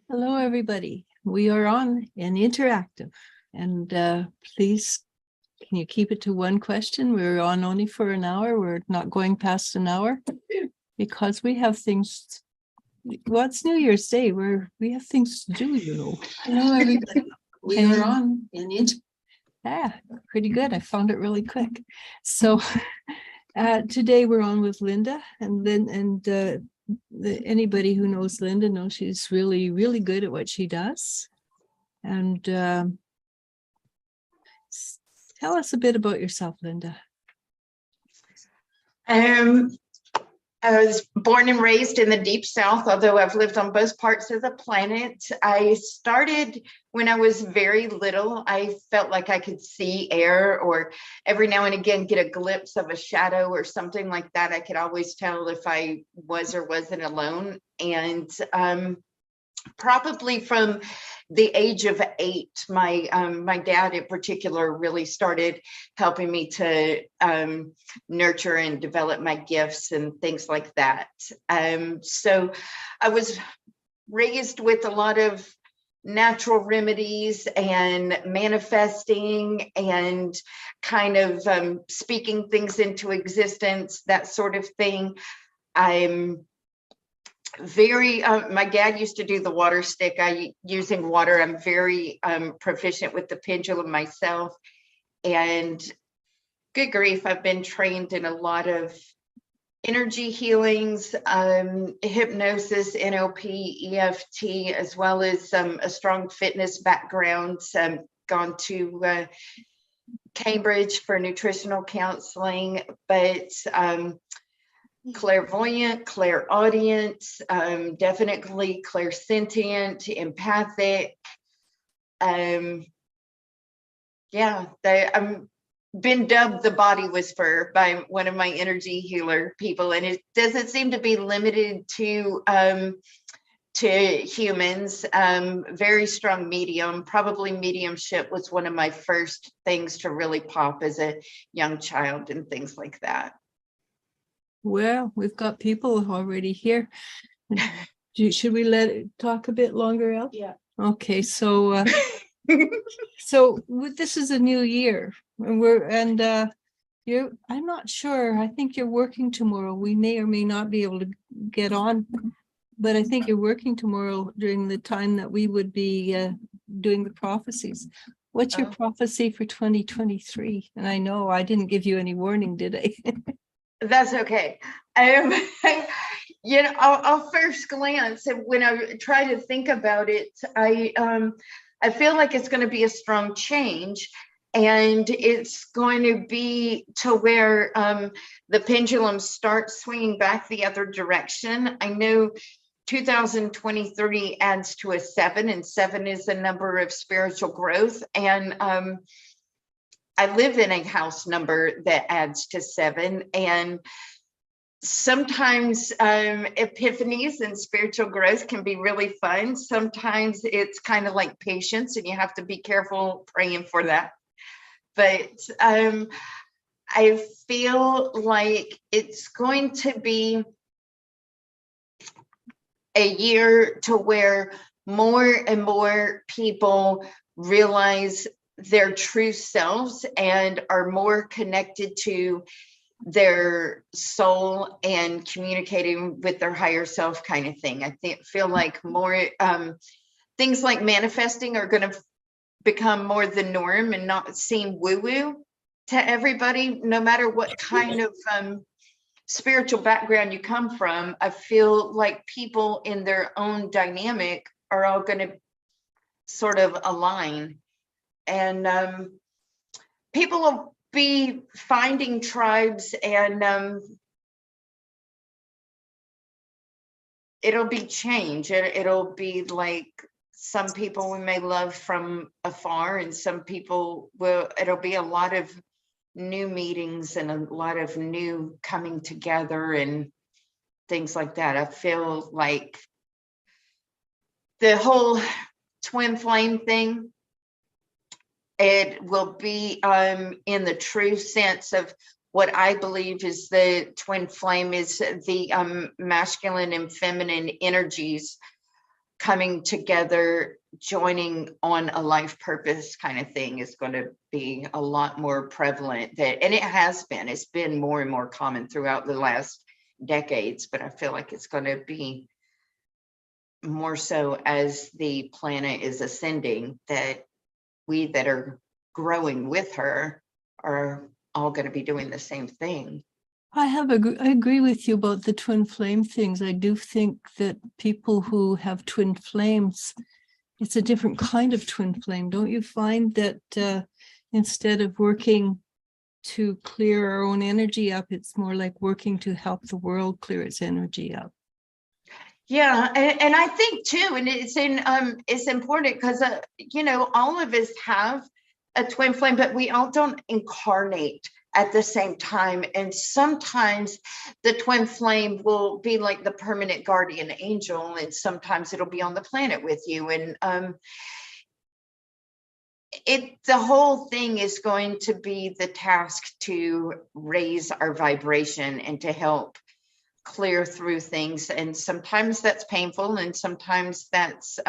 Hello, everybody. We are on and interactive. And please, can you keep it to one question? We're on only for an hour. We're not going past an hour because we have things. Well, it's New Year's Day where we have things to do, you know. Hello, everybody. We are on and pretty good. I found it really quick. So today we're on with Linda, and anybody who knows Linda knows she's really, really good at what she does. And tell us a bit about yourself, Linda. I was born and raised in the Deep South, although I've lived on both parts of the planet. I started when I was very little. I felt like I could see air, or every now and again get a glimpse of a shadow or something like that. I could always tell if I was or wasn't alone. And probably from the age of 8, my dad in particular really started helping me to nurture and develop my gifts and things like that. So I was raised with a lot of natural remedies and manifesting and kind of speaking things into existence, that sort of thing. I'm very my dad used to do the water stick. Using water, I'm very proficient with the pendulum myself, and good grief, I've been trained in a lot of energy healings, hypnosis, NLP, EFT, as well as a strong fitness background. Gone to Cambridge for nutritional counseling, but clairvoyant, clairaudient, definitely clairsentient, empathic. Yeah, I'm been dubbed the body whisperer by one of my energy healer people, and it doesn't seem to be limited to humans. Very strong medium. Probably mediumship was one of my first things to really pop as a young child and things like that. Well, we've got people already here. Should we let it talk a bit longer, El? Yeah. Okay, so this is a new year, and I'm not sure. I think you're working tomorrow. We may or may not be able to get on, but I think you're working tomorrow during the time that we would be doing the prophecies. What's your prophecy for 2023? And I know I didn't give you any warning, did I? That's okay. I'll first glance, and when I try to think about it, I feel like it's going to be a strong change, and it's going to be to where the pendulum starts swinging back the other direction. I know 2023 adds to a 7, and 7 is the number of spiritual growth, and I live in a house number that adds to 7, and sometimes epiphanies and spiritual growth can be really fun. Sometimes it's kind of like patience, and you have to be careful praying for that. But I feel like it's going to be a year to where more and more people realize their true selves and are more connected to their soul and communicating with their higher self, kind of thing. I feel like more things like manifesting are going to become more the norm and not seem woo-woo to everybody, no matter what kind of spiritual background you come from. I feel like people in their own dynamic are all going to sort of align, and people will be finding tribes, and it'll be change. It'll be like some people we may love from afar, and some people it'll be a lot of new meetings and a lot of new coming together and things like that. I feel like the whole twin flame thing, it will be in the true sense of what I believe is the twin flame is the masculine and feminine energies coming together, joining on a life purpose kind of thing is going to be a lot more prevalent, and it's been more and more common throughout the last decades, but I feel like it's going to be more so as the planet is ascending, that we that are growing with her are all going to be doing the same thing. I agree with you about the twin flame things. I do think that people who have twin flames, it's a different kind of twin flame. Don't you find that instead of working to clear our own energy up, it's more like working to help the world clear its energy up? Yeah, and I think too, and it's important because all of us have a twin flame, but we all don't incarnate at the same time. And sometimes the twin flame will be like the permanent guardian angel, and sometimes it'll be on the planet with you. And the whole thing is going to be the task to raise our vibration and to help clear through things. And sometimes that's painful, and sometimes that's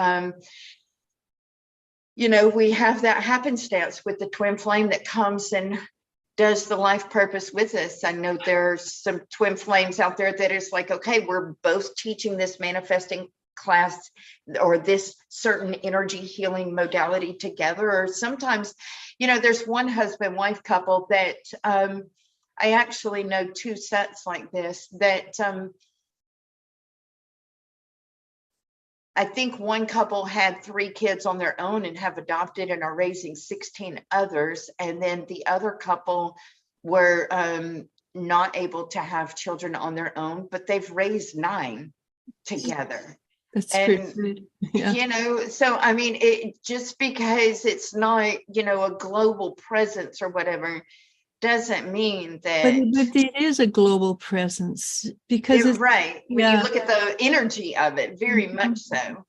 we have that happenstance with the twin flame that comes and does the life purpose with us. I know there's some twin flames out there that is like, okay, we're both teaching this manifesting class or this certain energy healing modality together. Or sometimes, there's one husband-wife couple that I actually know two sets like this that I think one couple had 3 kids on their own and have adopted and are raising 16 others. And then the other couple were not able to have children on their own, but they've raised 9 together. That's and good. Yeah. So I mean, it just because it's not a global presence or whatever doesn't mean that But it is a global presence, because it's right when you look at the energy of it, very much so.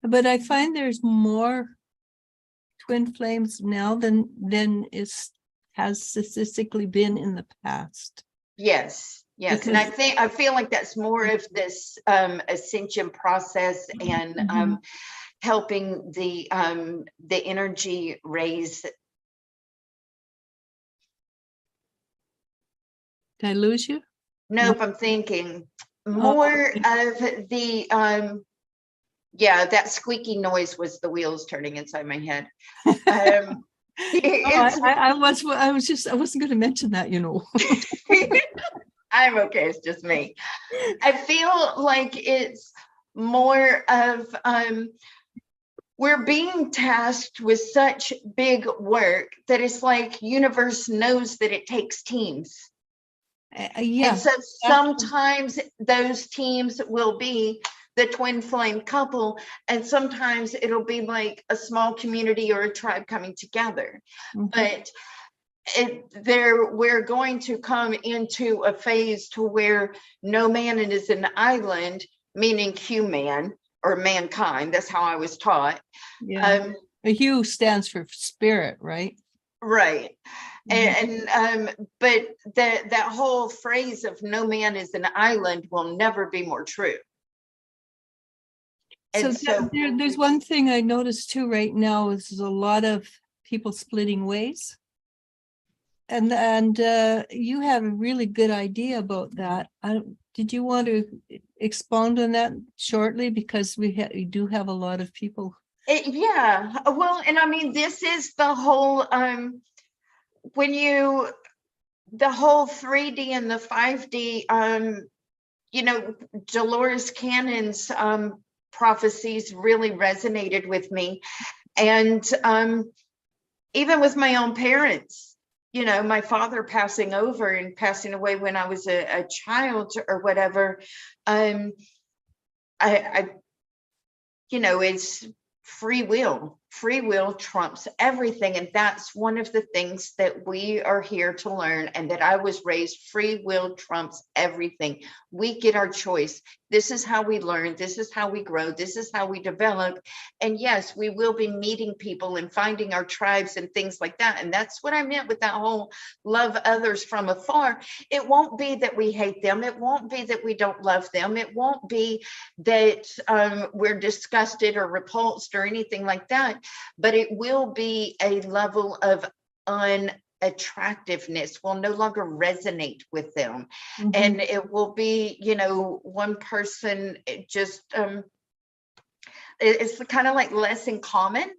But I find there's more twin flames now than has statistically been in the past. Yes, and I feel like that's more of this ascension process and helping the energy raise. Did I lose you? Nope, I'm thinking more of the that squeaky noise was the wheels turning inside my head. I wasn't going to mention that, I'm okay, it's just me. I feel like it's more of we're being tasked with such big work that it's like universe knows that it takes teams. And so sometimes those teams will be the twin flame couple, and sometimes it'll be like a small community or a tribe coming together. But we're going to come into a phase to where no man is an island, meaning human or mankind. That's how I was taught. Hu stands for spirit, right? Right. And but that whole phrase of no man is an island will never be more true. And so there's one thing I noticed too right now is a lot of people splitting ways. And you have a really good idea about that. Did you want to expound on that shortly? Because we do have a lot of people. Well, and I mean, this is the whole the whole 3D and the 5D, Dolores Cannon's prophecies really resonated with me. And even with my own parents, my father passing away when I was a child or whatever, I it's free will free will trumps everything. And that's one of the things that we are here to learn, and that I was raised, free will trumps everything. We get our choice. This is how we learn. This is how we grow. This is how we develop. And yes, we will be meeting people and finding our tribes and things like that. And that's what I meant with that whole love others from afar. It won't be that we hate them. It won't be that we don't love them. It won't be that we're disgusted or repulsed or anything like that. But it will be a level of unattractiveness, will no longer resonate with them. Mhm. And it will be, one person, it's kind of like less in common.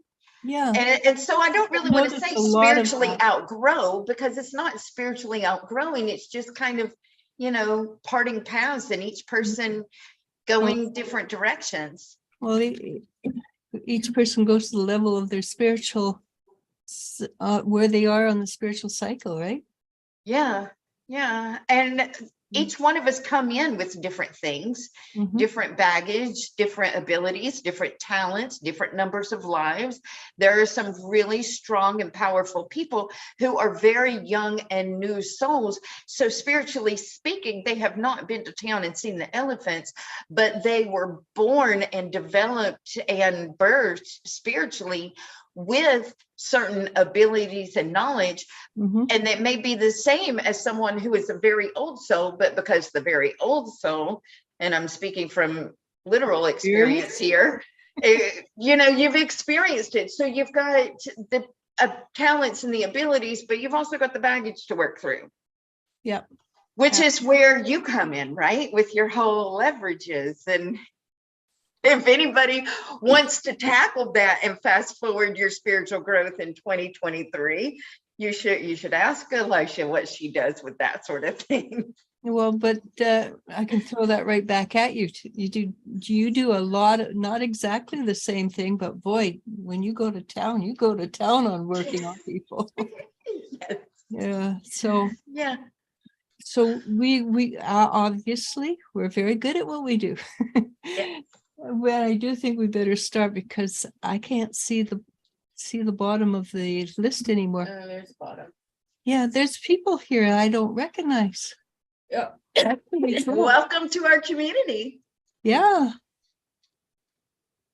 Yeah. And so I don't really want to noticed say a lot of spiritually that. outgrow, because it's not spiritually outgrowing. It's just kind of, parting paths and each person going different directions. Well, each person goes to the level of their spiritual, where they are on the spiritual cycle, right? Yeah. Yeah. And each one of us come in with different things, Mhm. different baggage, different abilities, different talents, different numbers of lives. There are some really strong and powerful people who are very young and new souls. So spiritually speaking, they have not been to town and seen the elephants, but they were born and developed and birthed spiritually with certain abilities and knowledge. Mhm. And it may be the same as someone who is a very old soul, but because the very old soul, and I'm speaking from literal experience here, you've experienced it. So you've got the talents and the abilities, but you've also got the baggage to work through. Yep. Which is where you come in, right? With your whole leverages. And if anybody wants to tackle that and fast forward your spiritual growth in 2023, you should ask Elisha what she does with that sort of thing. Well, but I can throw that right back at you. You do a lot of, not exactly the same thing, but boy, when you go to town on working on people. Yes. Yeah. So Yeah. we obviously we're very good at what we do. Yeah. Well, I do think we better start, because I can't see the bottom of the list anymore. There's the bottom. Yeah, there's people here I don't recognize. Yep. That's pretty cool. Welcome to our community. Yeah.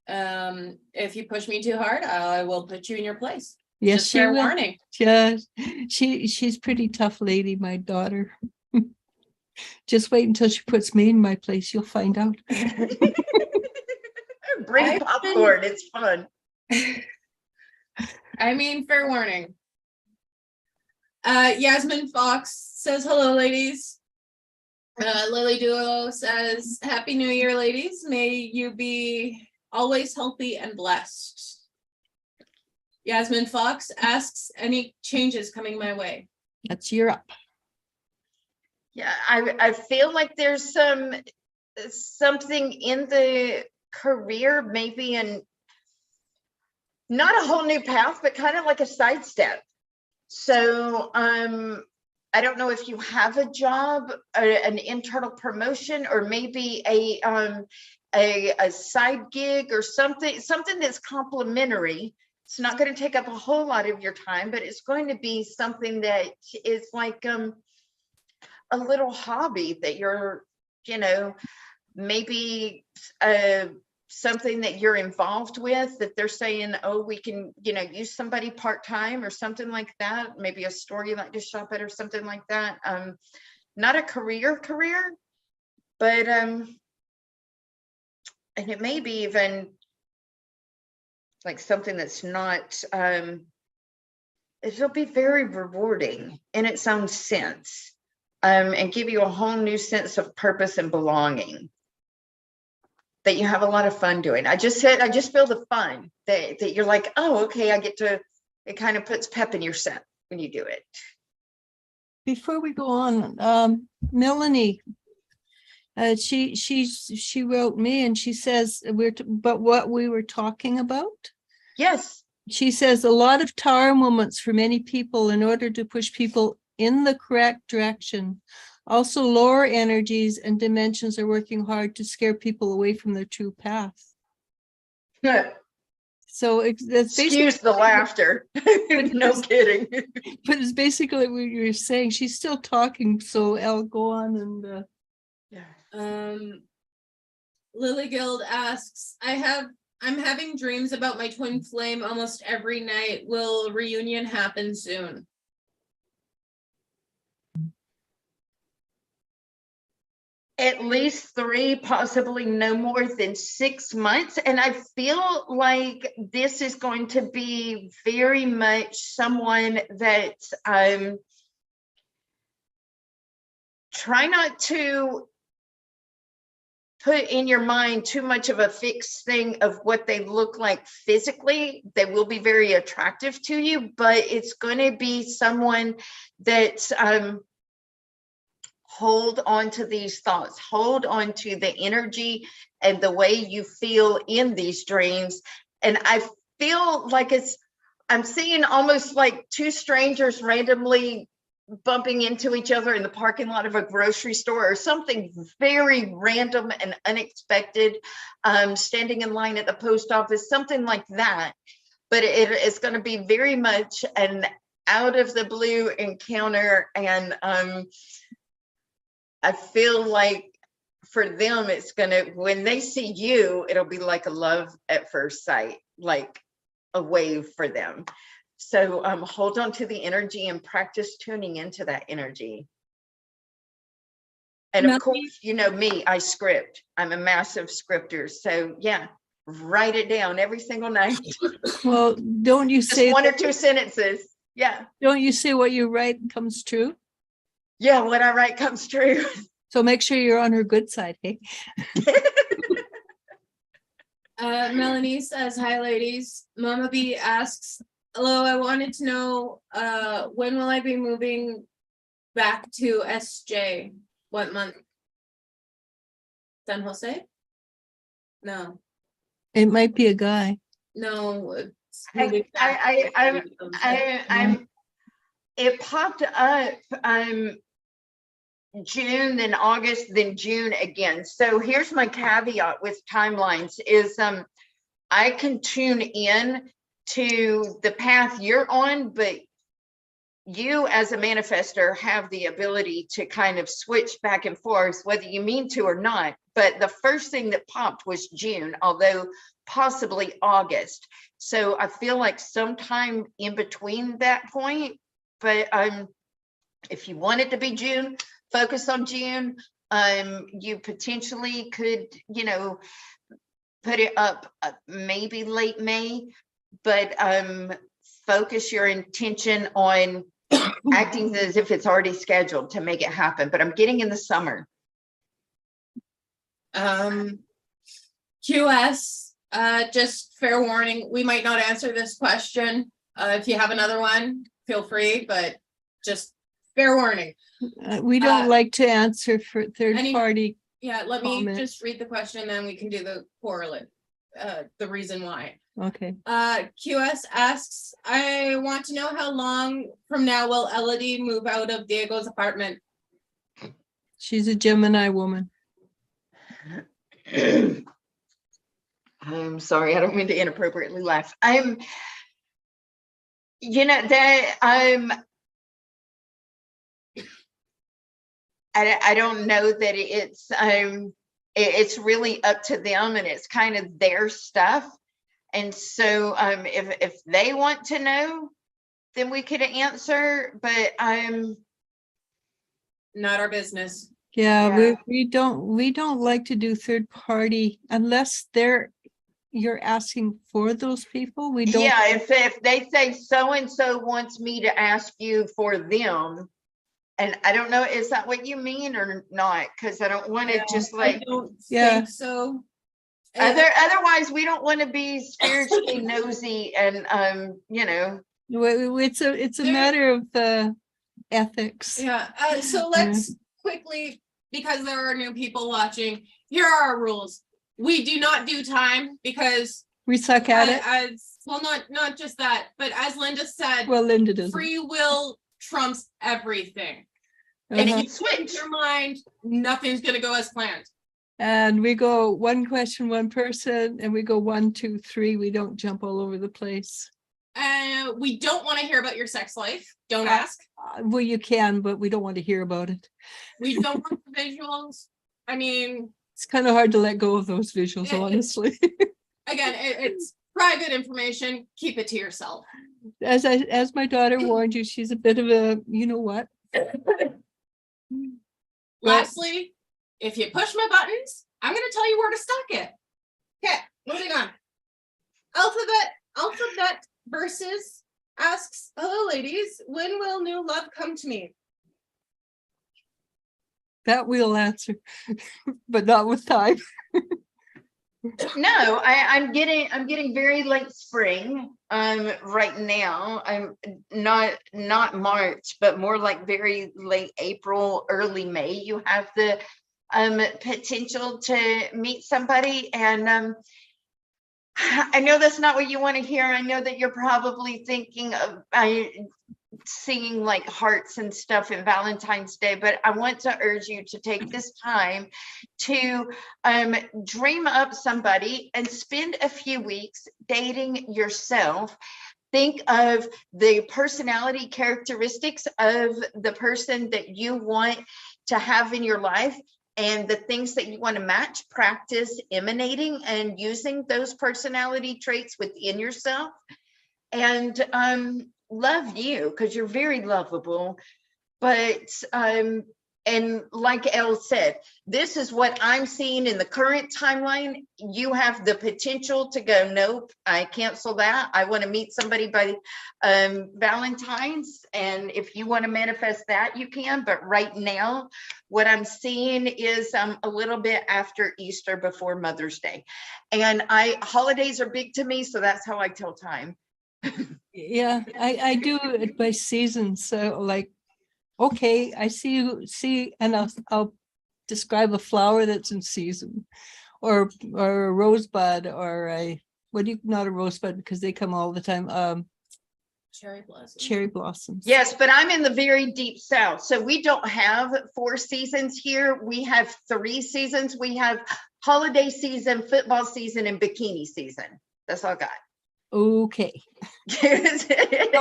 If you push me too hard, I will put you in your place. Yes, Just she fair will. warning. Just she's pretty tough lady, my daughter. Just wait until she puts me in my place. You'll find out. Bring I've popcorn. It's fun. I mean, fair warning. Yasmin Fox says hello, ladies. Lily Duo says Happy New Year, ladies. May you be always healthy and blessed. Yasmin Fox asks, any changes coming my way? That's Europe. Yeah, I feel like there's something in the career, maybe in not a whole new path, but kind of like a sidestep. So I don't know if you have a job, an internal promotion, or maybe a side gig or something that's complementary. It's not going to take up a whole lot of your time, but it's going to be something that is like a little hobby that you're, maybe something that you're involved with, that they're saying, oh, we can, use somebody part-time or something like that. Maybe a store you like to shop at or something like that. Not a career, but and it may be even like something that's not, it'll be very rewarding in its own sense, and give you a whole new sense of purpose and belonging that you have a lot of fun doing. I just feel the fun that you're like, oh, okay, it kind of puts pep in your step when you do it. Before we go on, Melanie, she wrote me and she says but what we were talking about. Yes. She says a lot of tower moments for many people in order to push people in the correct direction. Also, lower energies and dimensions are working hard to scare people away from their true path. Yeah. So that's basically, Excuse the laughter. No kidding. but it's basically what you're saying. She's still talking, so I'll go on and, Lily Guild asks, I'm having dreams about my twin flame almost every night. Will reunion happen soon? At least 3, possibly no more than 6 months. And I feel like this is going to be very much someone that try not to put in your mind too much of a fixed thing of what they look like physically. They will be very attractive to you, but it's going to be someone that hold on to these thoughts, hold on to the energy and the way you feel in these dreams. And I feel like I'm seeing almost like 2 strangers randomly bumping into each other in the parking lot of a grocery store, or something very random and unexpected, standing in line at the post office, something like that. But it is going to be very much an out of the blue encounter. And I feel like for them, it's gonna, when they see you, it'll be like a love at first sight, like a wave for them. So hold on to the energy and practice tuning into that energy. And of course, you know me, I script. I'm a massive scripter. So yeah, write it down every single night. well, don't you Just say, 1 or 2 sentences. Yeah. don't you say what you write comes true? Yeah, what I write comes true. So make sure you're on her good side, hey? Melanie says, hi ladies. Mama B asks, hello, I wanted to know, when will I be moving back to SJ? What month? San Jose? No, It might be a guy. no. It's I- moving back I- to- I'm it popped up June, then August, then June again. So here's my caveat with timelines is I can tune in to the path you're on, but you as a manifester have the ability to kind of switch back and forth, whether you mean to or not. But the first thing that popped was June, although possibly August. So I feel like sometime in between that point, but if you want it to be June, focus on June. You potentially could, you know, put it up maybe late May, but focus your intention on acting as if it's already scheduled to make it happen. But I'm getting in the summer. QS, just fair warning, we might not answer this question. If you have another one, feel free, but just fair warning. We don't like to answer for third any- party. Yeah, let me Comment. just read the question, then we can do the correlate, the reason why. Okay. QS asks, I want to know how long from now will Elodie move out of Diego's apartment? She's a Gemini woman. I'm sorry, I don't mean to inappropriately laugh. You know, that I don't know that it's really up to them, and it's kind of their stuff. And so if they want to know, then we could answer, but Not our business. Yeah, Yeah. we don't like to do third party unless you're asking for those people. We don't. yeah, if they say so-and-so wants me to ask you for them, and I don't know, is that what you mean or not? Because I don't want to just I like, don't Yeah. think so. And otherwise we don't want to be spiritually nosy and you know. It's a There- matter of ethics. Yeah, so let's quickly, because there are new people watching, here are our rules. We do not do time because We suck at it. as well, not just that, but as Linda said, Well, Linda doesn't. free will trumps everything. If Uh-huh. you switch your mind, nothing's gonna go as planned. And we go one question, one person, and we go 1, 2, 3. We don't jump all over the place. We don't want to hear about your sex life. Don't Uh, ask. Well, you can, but we don't want to hear about it. We don't want the visuals. I mean, It's kind of hard to let go of those visuals, honestly. again, it's private information. Keep it to yourself. As my daughter warned you, she's a bit of a, you know what? Lastly, if you push my buttons, I'm going to tell you where to stock it. Okay, moving on. Alphabet versus asks, hello ladies, when will new love come to me? That we'll answer, but not with time. No, I'm getting very late spring right now. I'm not March, but more like very late April, early May. You have the potential to meet somebody, and I know that's not what you want to hear. I know that you're probably thinking of seeing like hearts and stuff in Valentine's Day, but I want to urge you to take this time to dream up somebody and spend a few weeks dating yourself. Think of the personality characteristics of the person that you want to have in your life and the things that you want to match. Practice emanating and using those personality traits within yourself, and love you, because you're very lovable. But and like Elle said, this is what I'm seeing in the current timeline. You have the potential to go, nope, I cancel that. I want to meet somebody by Valentine's. And if you want to manifest that, you can. But right now, what I'm seeing is a little bit after Easter, before Mother's Day. And holidays are big to me, so that's how I tell time. Yeah, I do it by seasons. So like, okay, I see, and I'll describe a flower that's in season, or a rosebud, or not a rosebud because they come all the time. Cherry blossom. Cherry blossoms. Yes, but I'm in the very deep south. So we don't have 4 seasons here. We have 3 seasons. We have holiday season, football season, and bikini season. That's all I got. Okay. So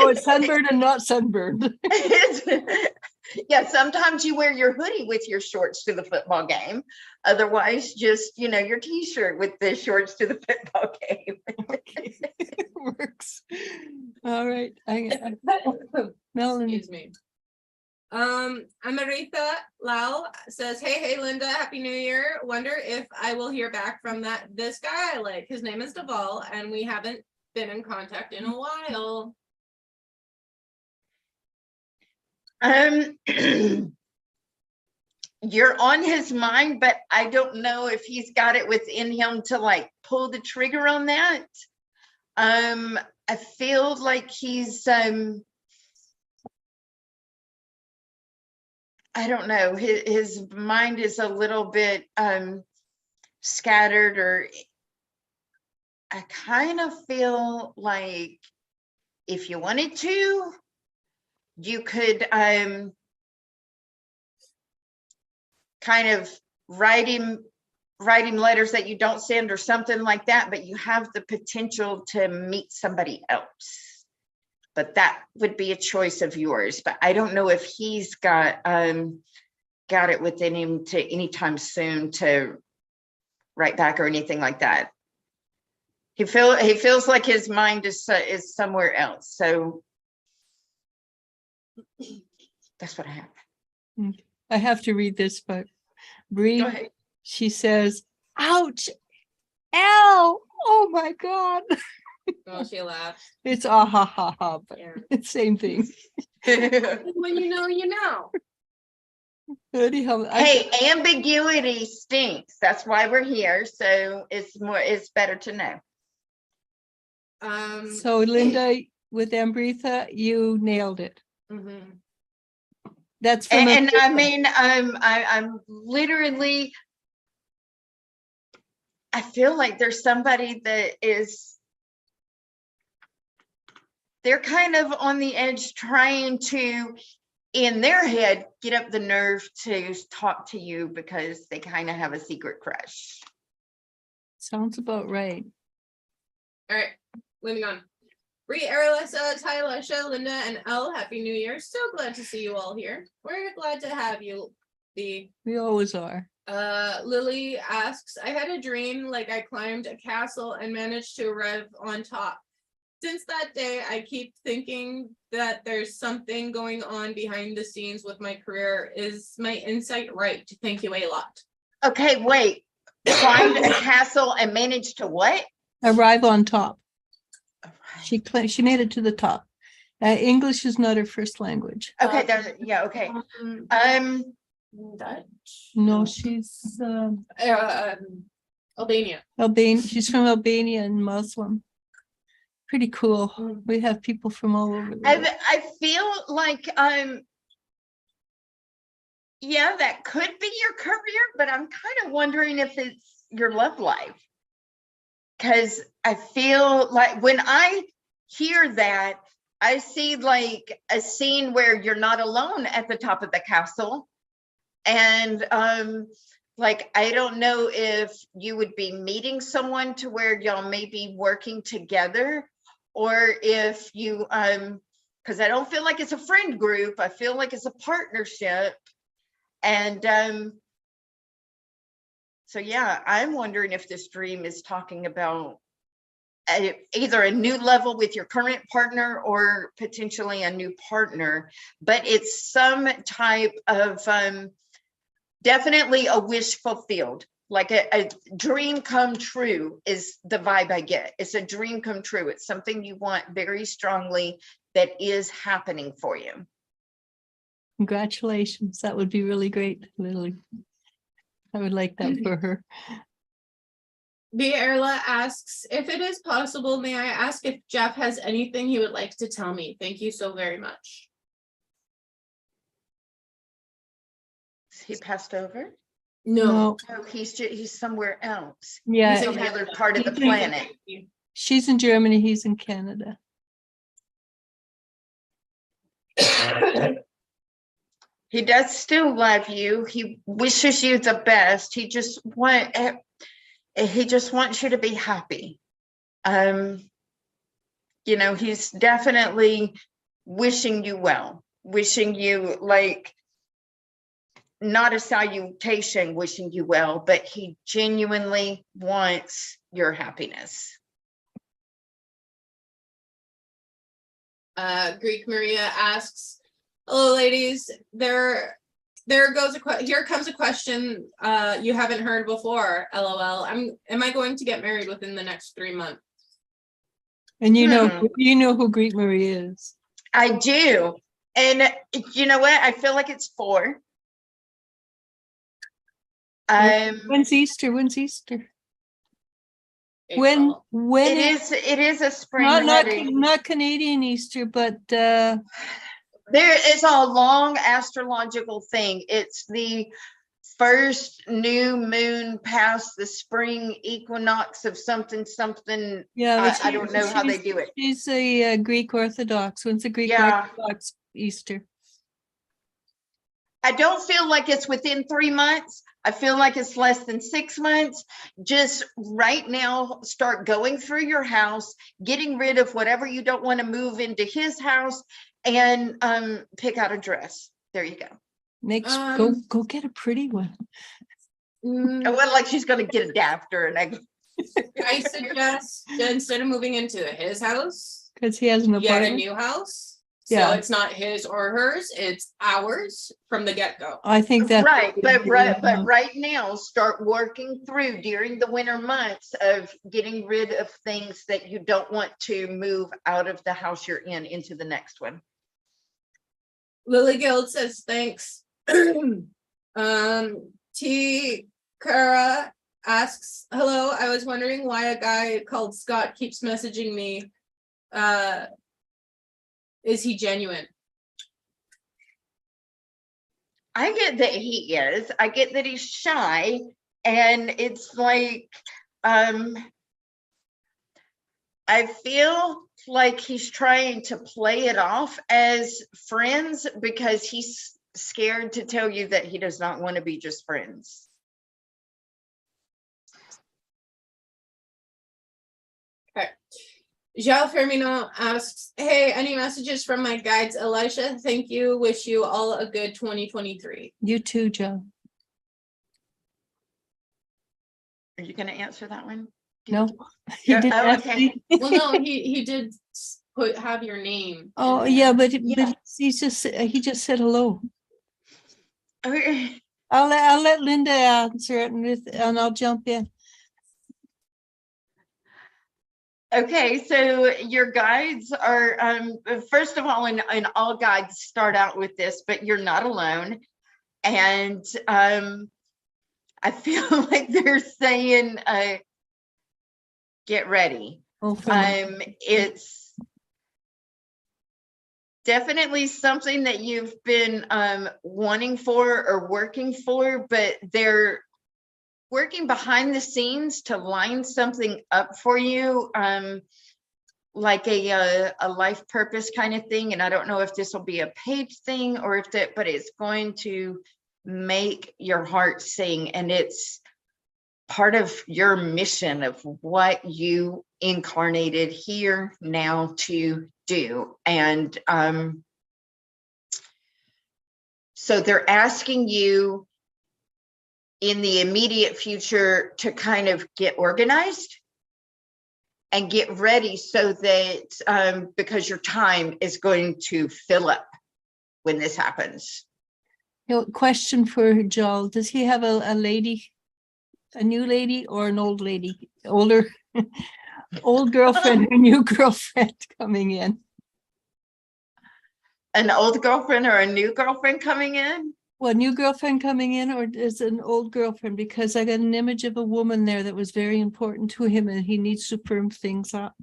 it's sunburned and not sunburned. Yeah, sometimes you wear your hoodie with your shorts to the football game. Otherwise, just, your t-shirt with the shorts to the football game. Okay. Works. All right. Melanie. Excuse me. Amarita Lau says, hey Linda, happy new year. Wonder if I will hear back from this guy I like. His name is Deval, and we haven't been in contact in a while. You're on his mind, but I don't know if he's got it within him to like pull the trigger on that. I feel like he's I don't know, his mind is a little bit scattered, or I kind of feel like if you wanted to, you could kind of write him letters that you don't send or something like that, but you have the potential to meet somebody else. But that would be a choice of yours. But I don't know if he's got it within him to anytime soon to write back or anything like that. He feels like his mind is somewhere else. So that's what I have. I have to read this, but Bree, Go ahead. she says, ouch, ow, oh my God. Oh, she laughed. It's ah ha ha ha, but Yeah. it's same thing. When you know, you know. Anyhow, Hey, ambiguity stinks. That's why we're here. So it's better to know. So Linda, with Amrita, you nailed it. Mhm. That's from And I mean, I'm literally, I feel like there's somebody that they're kind of on the edge trying to in their head get up the nerve to talk to you because they kind of have a secret crush. Sounds about right. All right, moving on. Bree, Aralessa, Ty, Lesha, Linda, and Elle, Happy New Year. So glad to see you all here. We're glad to have you, B. We always are. Lily asks, I had a dream like I climbed a castle and managed to arrive on top. Since that day, I keep thinking that there's something going on behind the scenes with my career. Is my insight right? Thank you a lot. Okay, wait. Climbed a castle and managed to what? Arrive on top. She made it to the top. English is not her first language. Okay, yeah, okay. Dutch. No, she's Albania. Albania. She's from Albania and Muslim. Pretty cool. We have people from all over the world. I feel like yeah, that could be your career, but I'm kind of wondering if it's your love life. Because I feel like when I hear that, I see like a scene where you're not alone at the top of the castle. And like, I don't know if you would be meeting someone to where y'all may be working together, or if you, because I don't feel like it's a friend group. I feel like it's a partnership. And so, yeah, I'm wondering if this dream is talking about either a new level with your current partner or potentially a new partner, but it's some type of definitely a wish fulfilled, like a dream come true is the vibe I get. It's a dream come true. It's something you want very strongly that is happening for you. Congratulations. That would be really great, Lily. I would like that for her. B. Erla asks, if it is possible, may I ask if Jeff has anything he would like to tell me? Thank you so very much. He passed over? No, Oh, he's somewhere else. yeah, He's on the other part of the planet. she's in Germany, he's in Canada. He does still love you. He wishes you the best. He just wants you to be happy. You know, he's definitely wishing you well, wishing you like not a salutation, wishing you well, but he genuinely wants your happiness. Greek Maria asks, hello ladies, here comes a question you haven't heard before, LOL. Am I going to get married within the next 3 months? And you know who Greek Marie is. I do. And you know what? I feel like it's 4. When's Easter? April. When it is a spring not Canadian Easter, but there is a long astrological thing. It's the first new moon past the spring equinox of something. yeah, I don't know how they do it. She's a Greek Orthodox. When's the Greek Yeah. Orthodox Easter? I don't feel like it's within 3 months. I feel like it's less than 6 months. Just right now, start going through your house, getting rid of whatever you don't want to move into his house, and pick out a dress. There you go. Next, go get a pretty one. I went like she's gonna get a adapter, and I suggest instead of moving into his house, Because he has an get a apartment. new house. Yeah. So it's not his or hers, it's ours from the get-go. I think that right, but right now, start working through during the winter months of getting rid of things that you don't want to move out of the house you're in into the next one. Lily Guild says thanks. T. Kara asks, hello, I was wondering why a guy called Scott keeps messaging me. Is he genuine? I get that he is. I get that he's shy, and it's like I feel like he's trying to play it off as friends because he's scared to tell you that he does not want to be just friends. Okay. João Firmino asks, hey, any messages from my guides? Elisha, thank you. Wish you all a good 2023. You too, Joe. Are you going to answer that one? No, he Yeah, didn't oh, ask okay. me. Well, no, he did have your name. Oh, in yeah, there. but Yeah. he just said hello. Okay. I'll let Linda answer it and I'll jump in. Okay, so your guides are, first of all, and all guides start out with this, but you're not alone. And I feel like they're saying, get ready. Oh, for me. It's definitely something that you've been wanting for or working for, but they're working behind the scenes to line something up for you, like a life purpose kind of thing. And I don't know if this will be a paid thing or if that, but it's going to make your heart sing. And it's part of your mission of what you incarnated here now to do. And so they're asking you in the immediate future to kind of get organized and get ready so that because your time is going to fill up when this happens. Question for Joel. Does he have a lady, a new lady or an old lady? Old girlfriend or new girlfriend coming in? An old girlfriend or a new girlfriend coming in? Well, new girlfriend coming in, or is it an old girlfriend? Because I got an image of a woman there that was very important to him and he needs to firm things up.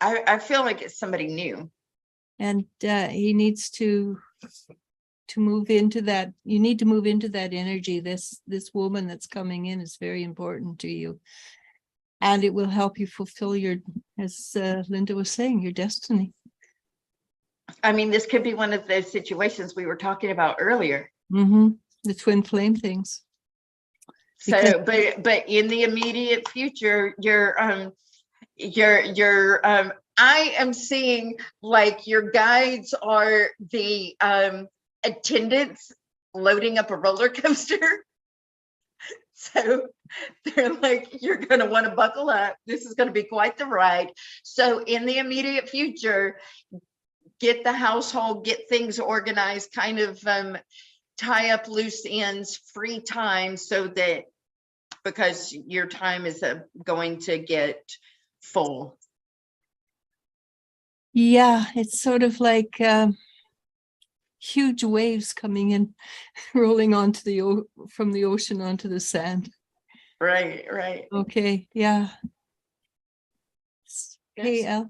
I feel like it's somebody new. And he needs to move into that. You need to move into that energy. This woman that's coming in is very important to you. And it will help you fulfill your, as Linda was saying, your destiny. I mean, this could be one of those situations we were talking about earlier. The twin flame things. So, but in the immediate future, I am seeing like your guides are the attendants loading up a roller coaster. So they're like, you're going to want to buckle up. This is going to be quite the ride. So in the immediate future, get the household, get things organized, kind of tie up loose ends, free time, so that because your time is going to get full. Yeah, it's sort of like huge waves coming in, rolling onto from the ocean onto the sand. Right, right. Okay, yeah. Hey, Yes.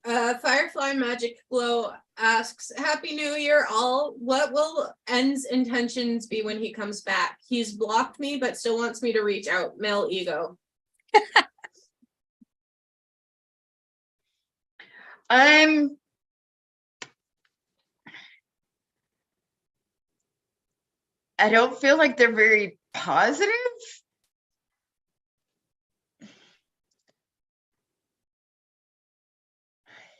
El. Firefly Magic Glow asks, Happy New Year, all. What will N's intentions be when he comes back? He's blocked me, but still wants me to reach out. Male ego. I don't feel like they're very positive.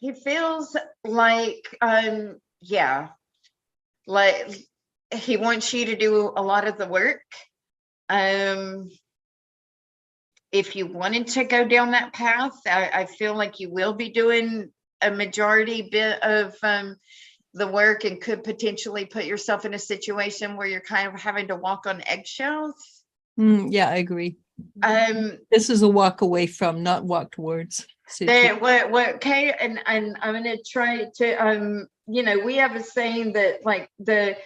He feels like, yeah, like he wants you to do a lot of the work. If you wanted to go down that path, I feel like you will be doing a majority bit of the work and could potentially put yourself in a situation where you're kind of having to walk on eggshells. Yeah, I agree. This is a walk away from, not walk towards. What Kay and I'm gonna try to we have a saying that like the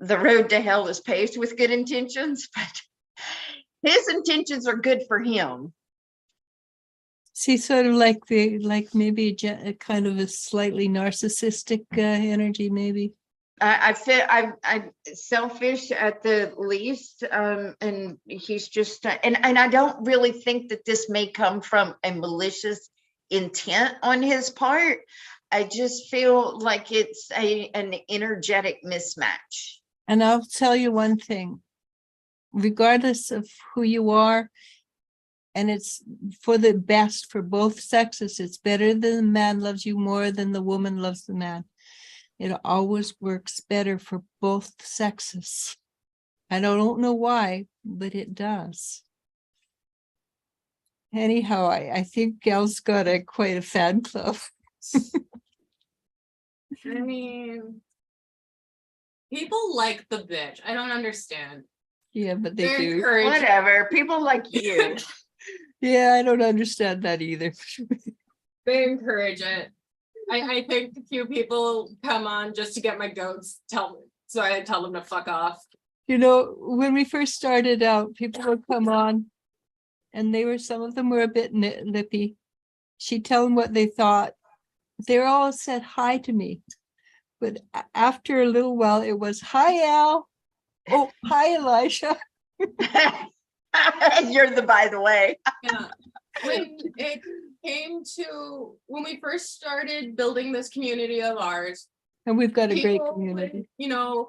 road to hell is paved with good intentions, but his intentions are good for him. See, sort of like maybe a kind of a slightly narcissistic energy, maybe. I feel I'm selfish at the least, and he's just, and I don't really think that this may come from a malicious intent on his part. I just feel like it's an energetic mismatch. And I'll tell you one thing, regardless of who you are, and it's for the best for both sexes. It's better than the man loves you more than the woman loves the man. It always works better for both sexes. I don't know why, but it does. Anyhow, I think Gal's got quite a fan club. I mean, people like the bitch. I don't understand. Yeah, but they They're do. encouraged. Whatever, people like you. Yeah, I don't understand that either. They encourage it. I think a few people come on just to get my goats. So I tell them to fuck off. You know, when we first started out, people would come on and some of them were a bit lippy. She'd tell them what they thought. They all said hi to me. But after a little while, it was, hi, Al. Oh, hi, Elisha. You're the by the way. Yeah. When it came to when we first started building this community of ours, And we've got a great people community. would,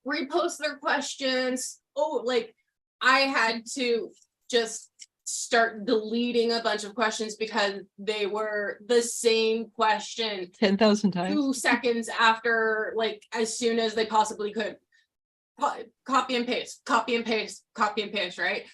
repost their questions. Oh, like I had to just start deleting a bunch of questions because they were the same question 10,000 times. 2 seconds after, like as soon as they possibly could. Copy and paste, copy and paste, copy and paste, right?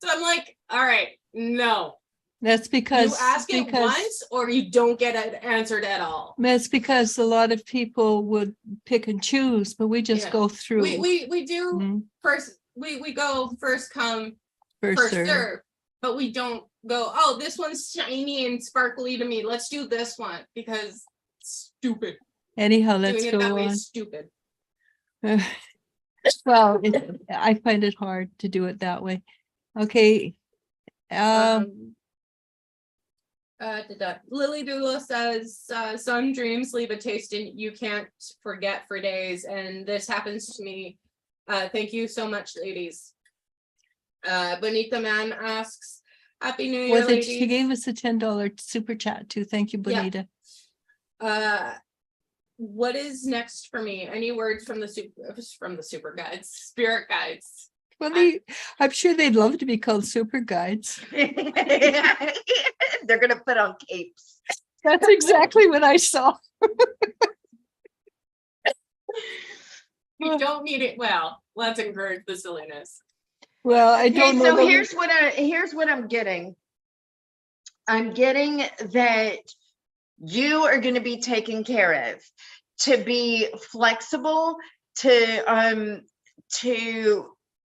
So I'm like, all right, no. That's because You ask it once or you don't get it answered at all. That's because a lot of people would pick and choose, but we just Yeah. go through. We do Mhm. first, we go first come, First first serve. serve, but we don't go, oh, this one's shiny and sparkly to me. Let's do this one because it's stupid. Anyhow, let's Doing it that go way on. is stupid. Well, I find it hard to do it that way. Okay. Lily Doodle says, some dreams leave a taste in you can't forget for days, and this happens to me. Thank you so much, ladies. Bonita Man asks, Happy New Year, ladies. She gave us a $10 super chat too. Thank you, Bonita. What is next for me? Any words from the super guides, spirit guides? Well, I'm sure they'd love to be called super guides. They're gonna put on capes. That's exactly what I saw. You don't need it. Well, let's encourage the silliness. Well, I don't know. So here's what I'm getting. I'm getting that you are going to be taken care of, to be flexible, to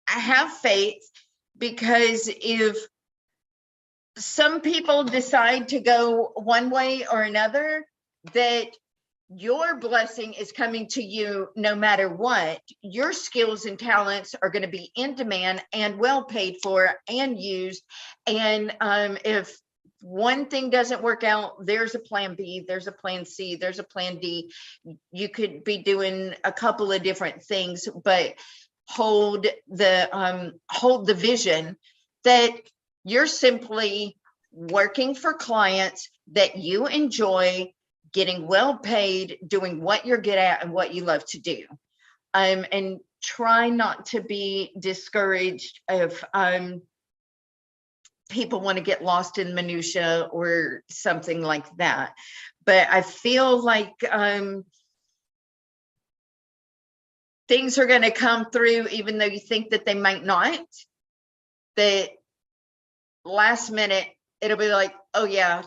have faith, because if some people decide to go one way or another, that your blessing is coming to you no matter what. Your skills and talents are going to be in demand and well paid for and used. And if one thing doesn't work out, there's a plan B, there's a plan C, there's a plan D. You could be doing a couple of different things, but hold the vision that you're simply working for clients that you enjoy, getting well paid, doing what you're good at and what you love to do. And try not to be discouraged if people want to get lost in minutia or something like that. But I feel like things are going to come through, even though you think that they might not. That last minute, it'll be like, oh yeah,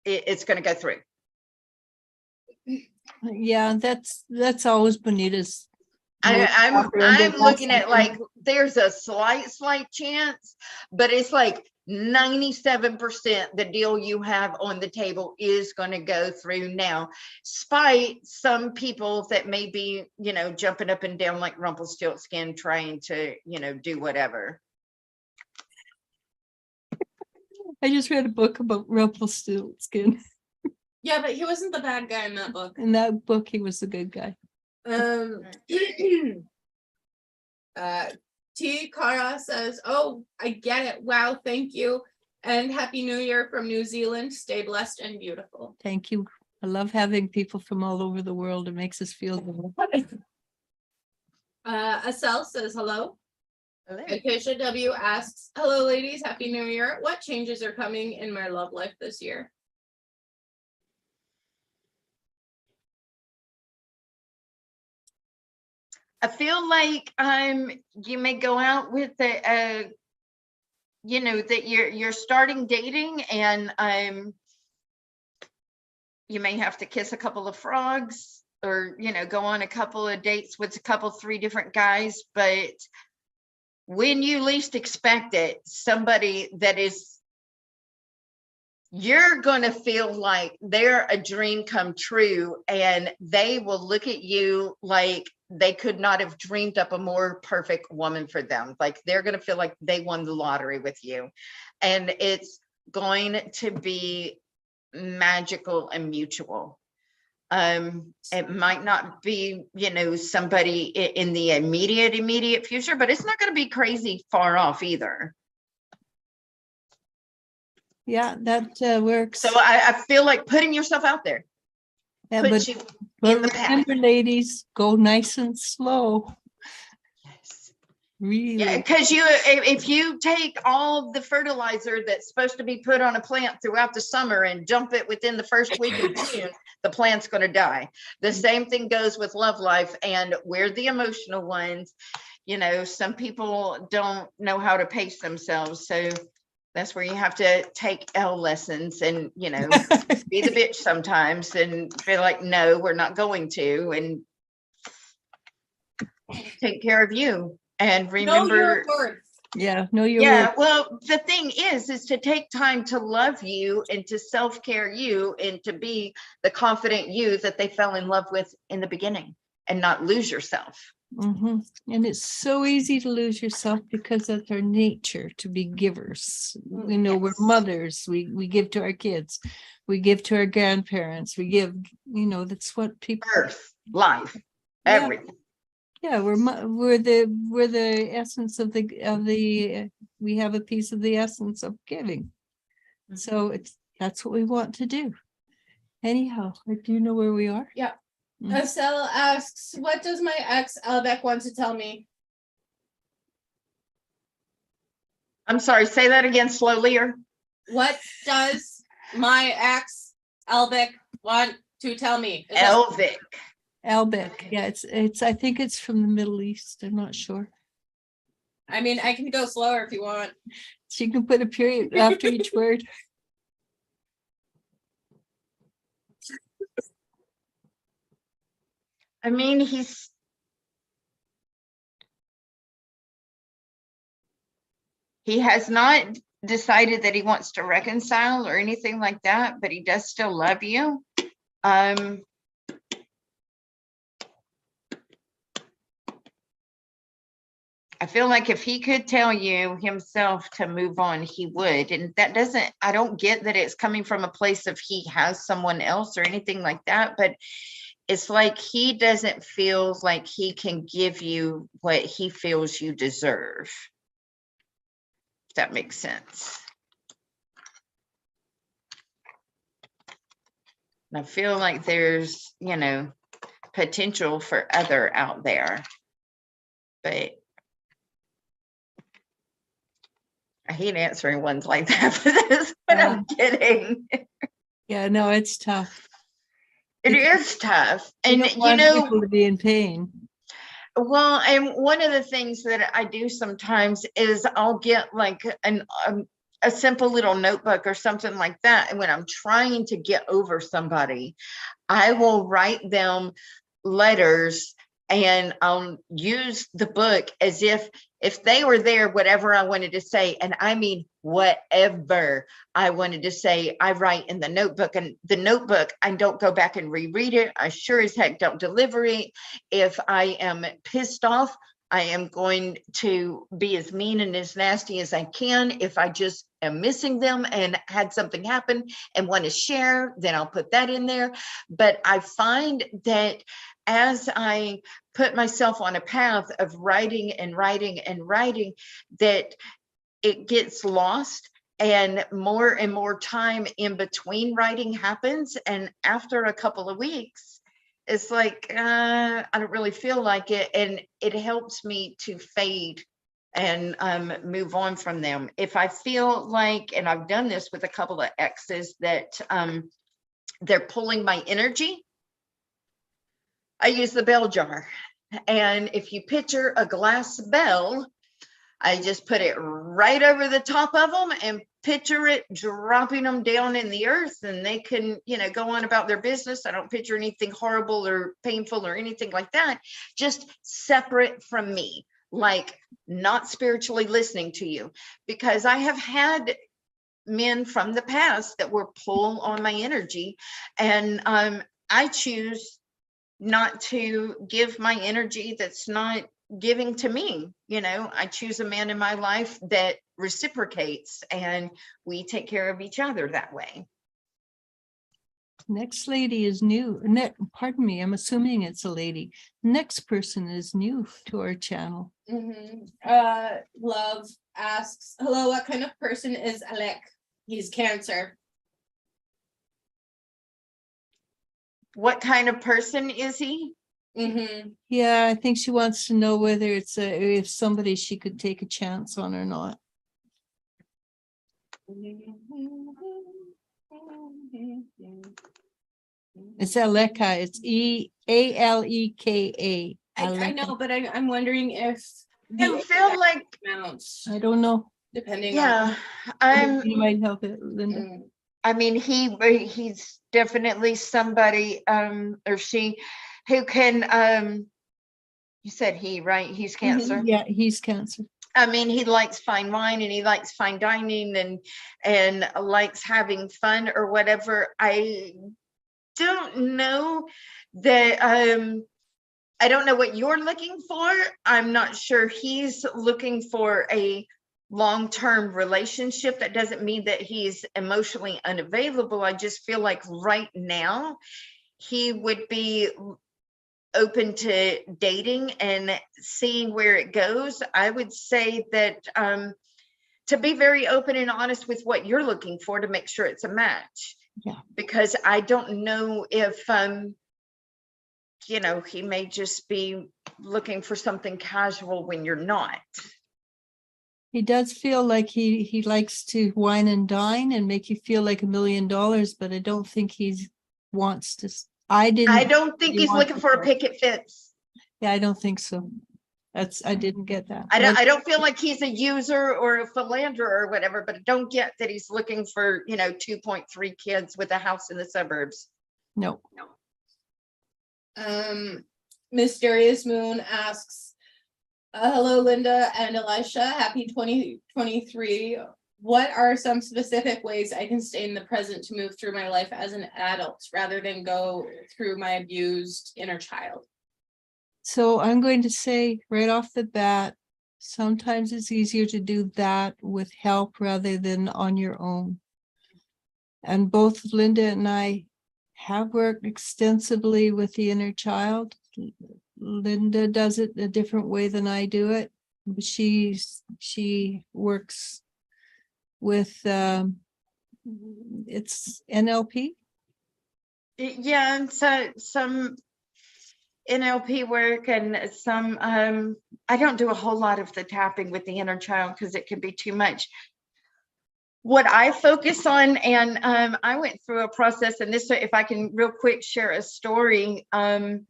it's going to go through. Yeah, that's always Bonita's. I'm looking at like there's a slight chance, but it's like 97% the deal you have on the table is going to go through now, spite some people that may be, jumping up and down like Rumpelstiltskin trying to, do whatever. I just read a book about Rumpelstiltskin. Yeah, but he wasn't the bad guy in that book. In that book, he was the good guy. Um, T. Cara says, "Oh, I get it. Wow, thank you. And Happy New Year from New Zealand. Stay blessed and beautiful." Thank you. I love having people from all over the world. It makes us feel good. Asel says, "Hello." Hello. Acacia W asks, "Hello, ladies. Happy New Year. What changes are coming in my love life this year?" I feel like you may go out with the that you're starting dating, and you may have to kiss a couple of frogs, or go on a couple of dates with three different guys, but when you least expect it, somebody that you're going to feel like they're a dream come true, and they will look at you like they could not have dreamed up a more perfect woman for them. Like they're going to feel like they won the lottery with you, and it's going to be magical and mutual. It might not be, somebody in the immediate future, but it's not going to be crazy far off either. Yeah, that works. So I feel like putting yourself out there. Yeah, Put but you but in the path. remember, ladies, go nice and slow. Yes. Really. Yeah, because if you take all the fertilizer that's supposed to be put on a plant throughout the summer and dump it within the first week of June, the plant's going to die. The same thing goes with love life, and we're the emotional ones. Some people don't know how to pace themselves, so that's where you have to take L lessons and be the bitch sometimes and feel like, no, we're not going to, and take care of you. And remember, Know your worth. Yeah, know your yeah, worth. well, the thing is to take time to love you and to self-care you and to be the confident you that they fell in love with in the beginning, and not lose yourself. Mhm. And it's so easy to lose yourself because that's our nature, to be givers. We're Yes. mothers. We give to our kids. We give to our grandparents. We give, that's what people. Earth, life, Yeah. everything. Yeah, we're the essence of the we have a piece of the essence of giving. So that's what we want to do. Anyhow, do you know where we are? Yeah. Mm. Asel asks, "What does my ex Albeck want to tell me?" I'm sorry, say that again slowly. Or What does my ex Albeck want to tell me? Is that- Elvic. Albeck. Yeah, it's I think it's from the Middle East. I'm not sure. I mean, I can go slower if you want. So you can put a period after each word. I mean, he has not decided that he wants to reconcile or anything like that, but he does still love you. I feel like if he could tell you himself to move on, he would. And I don't get that it's coming from a place of he has someone else or anything like that, but it's like he doesn't feel like he can give you what he feels you deserve. If that makes sense. And I feel like there's, potential for other out there, but I hate answering ones like that, but I'm kidding. Yeah, no, it's tough. It is tough. And And people to be in pain. well, and one of the things that I do sometimes is I'll get like a simple little notebook or something like that. And when I'm trying to get over somebody, I will write them letters, and I'll use the book as if they were there, whatever I wanted to say. And I mean, whatever I wanted to say, I write in the notebook. And the notebook, I don't go back and reread it. I sure as heck don't deliver it. If I am pissed off, I am going to be as mean and as nasty as I can. If I just am missing them and had something happen and want to share, then I'll put that in there. But I find that as I put myself on a path of writing and writing and writing, that it gets lost and more time in between writing happens. And after a couple of weeks, it's like, I don't really feel like it. And it helps me to fade and move on from them. If I feel like, and I've done this with a couple of exes, that they're pulling my energy, I use the bell jar. And if you picture a glass bell, I just put it right over the top of them and picture it dropping them down in the earth, and they can, go on about their business. I don't picture anything horrible or painful or anything like that, just separate from me, like not spiritually listening to you, because I have had men from the past that were pull on my energy, and I choose not to give my energy that's not giving to me. I choose a man in my life that reciprocates, and we take care of each other that way. Next lady is new. Pardon me, I'm assuming it's a lady. Next person is new to our channel. Love asks, hello, what kind of person is Alec? He's Cancer. What kind of person is he? Yeah, I think she wants to know whether if somebody she could take a chance on or not. It's Aleka. It's Aleka. I know, but I'm wondering if I feel like, amounts, I don't know. depending yeah, You might help it, Linda. on. I mean, he's definitely somebody, or she, who can, you said he, right? He's Cancer. Yeah, he's Cancer. I mean, he likes fine wine and he likes fine dining and likes having fun or whatever. I don't know that, I don't know what you're looking for. I'm not sure he's looking for a long-term relationship. That doesn't mean that he's emotionally unavailable. I just feel like right now he would be open to dating and seeing where it goes. I would say that to be very open and honest with what you're looking for to make sure it's a match. Yeah. Because I don't know if he may just be looking for something casual when you're not. He does feel like he likes to wine and dine and make you feel like $1 million, but I don't think he wants to. I don't think he's looking for a picket fence. Yeah, I don't think so. I didn't get that. I don't feel like he's a user or a philanderer or whatever, but I don't get that he's looking for, 2.3 kids with a house in the suburbs. No. Mysterious Moon asks, hello, Linda and Elisha. Happy 2023. What are some specific ways I can stay in the present to move through my life as an adult rather than go through my abused inner child? So I'm going to say right off the bat, sometimes it's easier to do that with help rather than on your own. And both Linda and I have worked extensively with the inner child. Linda does it a different way than I do it. She works with it's NLP. Yeah, and so some NLP work and some I don't do a whole lot of the tapping with the inner child because it can be too much. What I focus on, and I went through a process, and this, if I can real quick share a story. I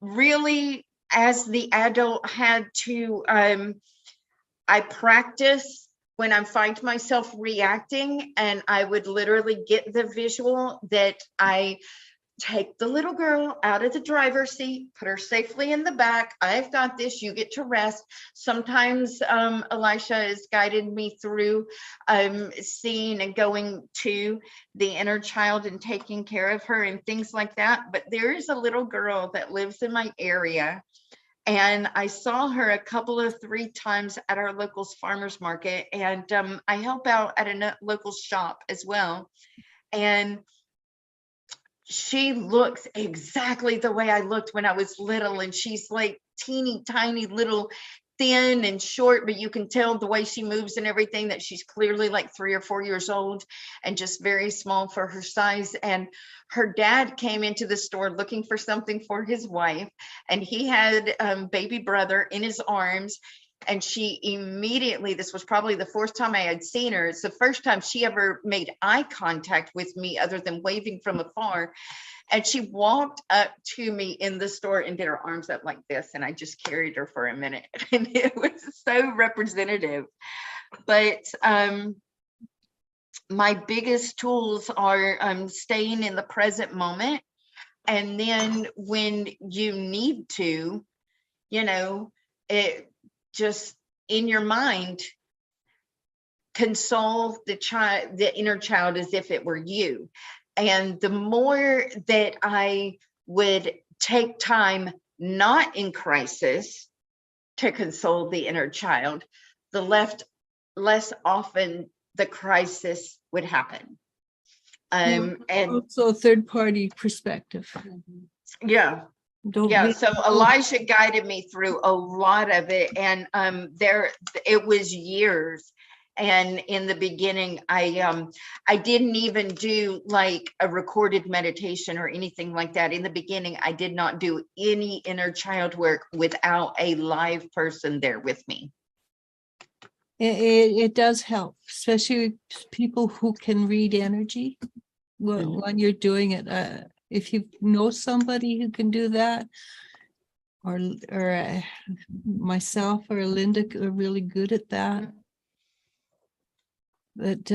really, as the adult, had to I practice when I find myself reacting, and I would literally get the visual that I take the little girl out of the driver's seat, put her safely in the back. I've got this, you get to rest. Sometimes Elisha has guided me through seeing and going to the inner child and taking care of her and things like that. But there is a little girl that lives in my area, and I saw her a couple of 3 times at our local farmers market, and I help out at a local shop as well. And she looks exactly the way I looked when I was little, and she's like teeny tiny little, thin and short, but you can tell the way she moves and everything that she's clearly like 3 or 4 years old and just very small for her size. And her dad came into the store looking for something for his wife, and he had baby brother in his arms. And she immediately, this was probably the 4th time I had seen her. It's the first time she ever made eye contact with me other than waving from afar. And she walked up to me in the store and did her arms up like this. And I just carried her for a minute. And it was so representative. But my biggest tools are staying in the present moment. And then when you need to, it just in your mind, console the inner child as if it were you. And the more that I would take time not in crisis to console the inner child, the less often the crisis would happen. And also third-party perspective. yeah. So Elijah guided me through a lot of it, and it was years. And in the beginning, I didn't even do like a recorded meditation or anything like that. In the beginning, I did not do any inner child work without a live person there with me. It does help, especially people who can read energy when you're doing it. If you know somebody who can do that, or myself or Linda are really good at that. But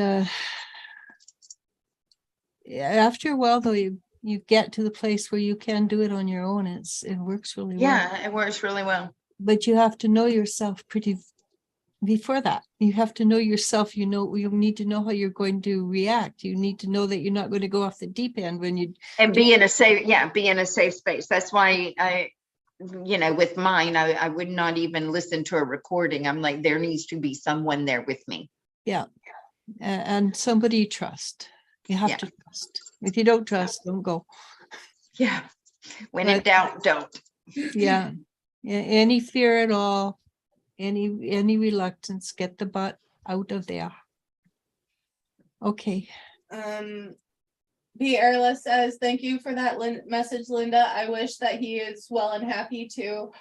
after a while, though, you get to the place where you can do it on your own. It works really well. Yeah, it works really well. But you have to know yourself before that. You have to know yourself. You need to know how you're going to react. You need to know that you're not going to go off the deep end when you be in a safe space. That's why with mine, I would not even listen to a recording. I'm like, there needs to be someone there with me. Yeah. And somebody you trust. You have to trust. If you don't trust, don't go. Yeah. When in doubt, don't. Yeah. Any fear at all, any reluctance, get the butt out of there. Okay. B. Erla says, thank you for that message, Linda. I wish that he is well and happy too.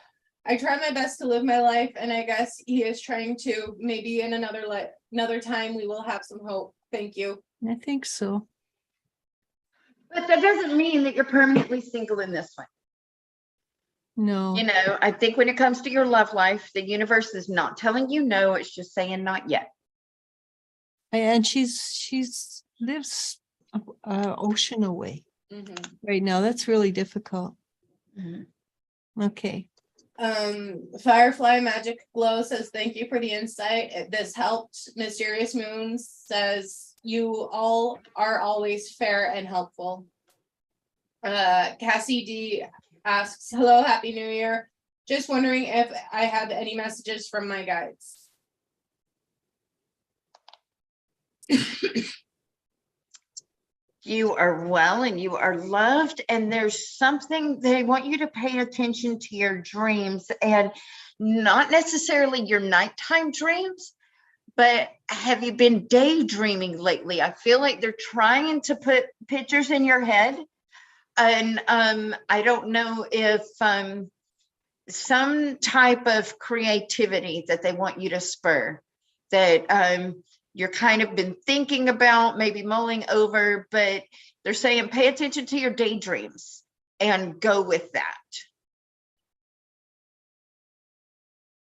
I try my best to live my life, and I guess he is trying to. Maybe in another time we will have some hope. Thank you. I think so. But that doesn't mean that you're permanently single in this one. No. I think when it comes to your love life, the universe is not telling you no, it's just saying not yet. And she's lives ocean away right now. That's really difficult. Okay. Firefly Magic Glow says, thank you for the insight. This helped. Mysterious Moon says, you all are always fair and helpful. Cassie D asks, hello, happy new year. Just wondering if I have any messages from my guides. You are well and you are loved, and there's something they want you to pay attention to your dreams, and not necessarily your nighttime dreams, but have you been daydreaming lately? I feel like they're trying to put pictures in your head, and I don't know if some type of creativity that they want you to spur, that you're kind of been thinking about, maybe mulling over, but they're saying pay attention to your daydreams and go with that.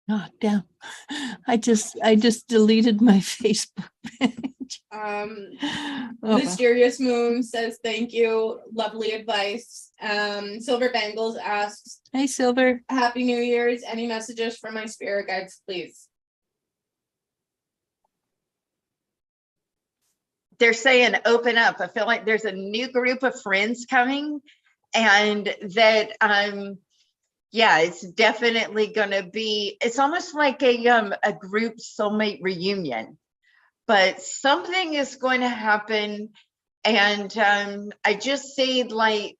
Oh, damn. I just deleted my Facebook page. Oh, well. Mysterious Moon says thank you, lovely advice. Silver Bangles asks, Hey, Silver. Happy New Year's. Any messages from my spirit guides, please? They're saying open up. I feel like there's a new group of friends coming, and that yeah, it's definitely gonna be, it's almost like a group soulmate reunion, but something is going to happen. And I just see like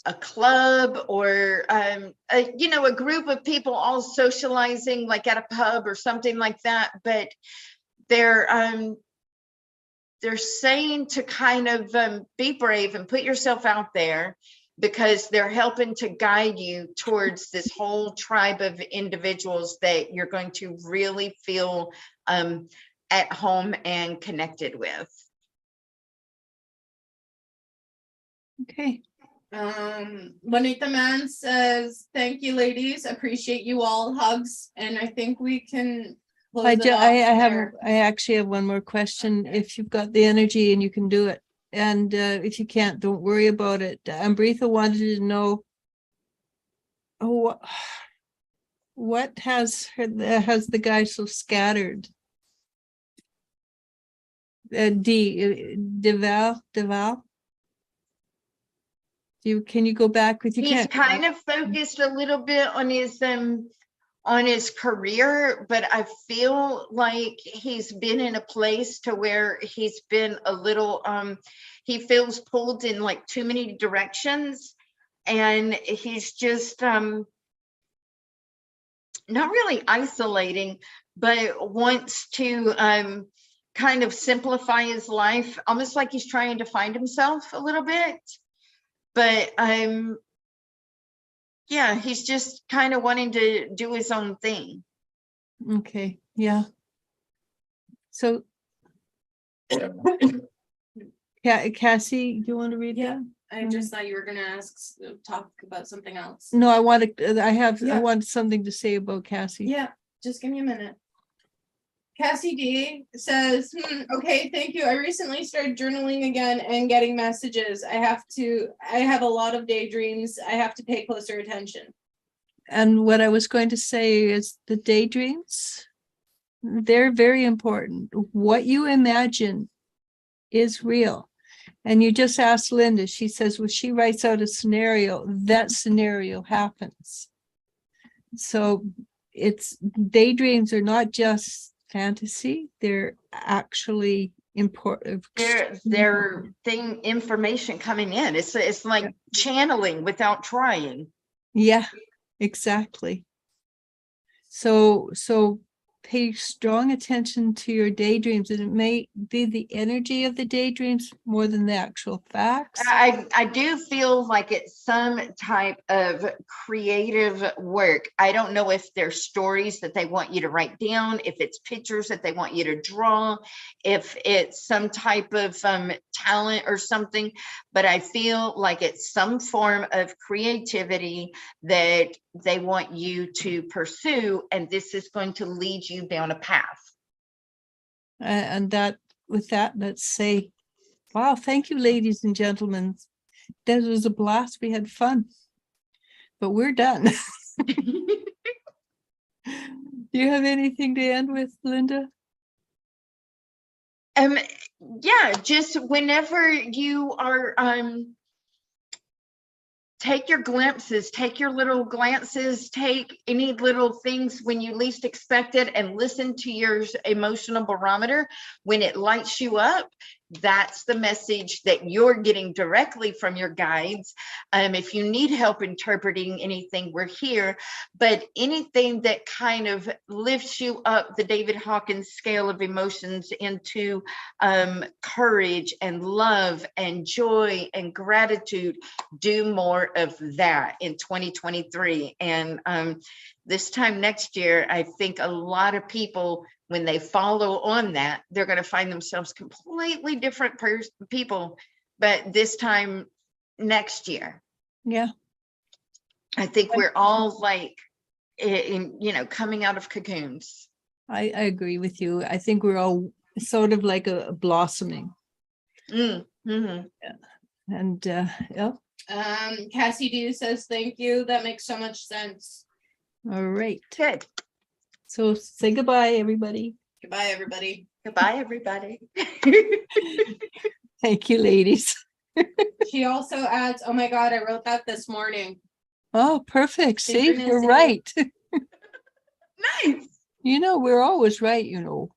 a club or a group of people all socializing like at a pub or something like that, but they're saying to kind of be brave and put yourself out there, because they're helping to guide you towards this whole tribe of individuals that you're going to really feel at home and connected with. Okay. Juanita Man says, thank you, ladies. Appreciate you all. Hugs. And I think we can close it off there. I actually have one more question. If you've got the energy and you can do it. And if you can't, don't worry about it. Amrita wanted to know, what has the guy so scattered? Deval? Can you go back with you? He's kind of focused a little bit on his career, but I feel like he's been in a place to where he's been a little he feels pulled in like too many directions, and he's just not really isolating, but wants to kind of simplify his life, almost like he's trying to find himself a little bit. But yeah, he's just kind of wanting to do his own thing. Okay, yeah. So Cassie, do you want to read Yeah. that? I just thought you were gonna talk about something else. No, I Yeah. want something to say about Cassie. Yeah, just give me a minute. Cassie D says, okay, thank you. I recently started journaling again and getting messages. I have a lot of daydreams. I have to pay closer attention. And what I was going to say is the daydreams, they're very important. What you imagine is real. And you just asked Linda, she says, when she writes out a scenario, that scenario happens. So daydreams are not just fantasy, they're actually important. They're information coming in. It's like channeling without trying. Yeah, exactly. So pay strong attention to your daydreams, and it may be the energy of the daydreams more than the actual facts. I do feel like it's some type of creative work. I don't know if they're stories that they want you to write down, if it's pictures that they want you to draw, if it's some type of talent or something, but I feel like it's some form of creativity that they want you to pursue, and this is going to lead you down a path. And with that, let's say, wow, thank you, ladies and gentlemen. That was a blast. We had fun, but we're done. Do you have anything to end with, Linda? Yeah, just whenever you are take your glimpses, take your little glances, take any little things when you least expect it, and listen to your emotional barometer. When it lights you up, that's the message that you're getting directly from your guides. If you need help interpreting anything, we're here. But anything that kind of lifts you up the David Hawkins scale of emotions into courage and love and joy and gratitude, do more of that in 2023. And this time next year, I think a lot of people, when they follow on that, they're going to find themselves completely different people. But this time next year, Yeah, I think we're all like, coming out of cocoons. I agree with you. I think we're all sort of like a blossoming Mhm. and, yeah, Cassie D says, thank you. That makes so much sense. all right. Good. So say goodbye, everybody. Goodbye, everybody. Goodbye, everybody. Thank you, ladies. She also adds, oh my God, I wrote that this morning. Oh, perfect. See, you're Synchronicity. right. Nice. You know, we're always right, you know.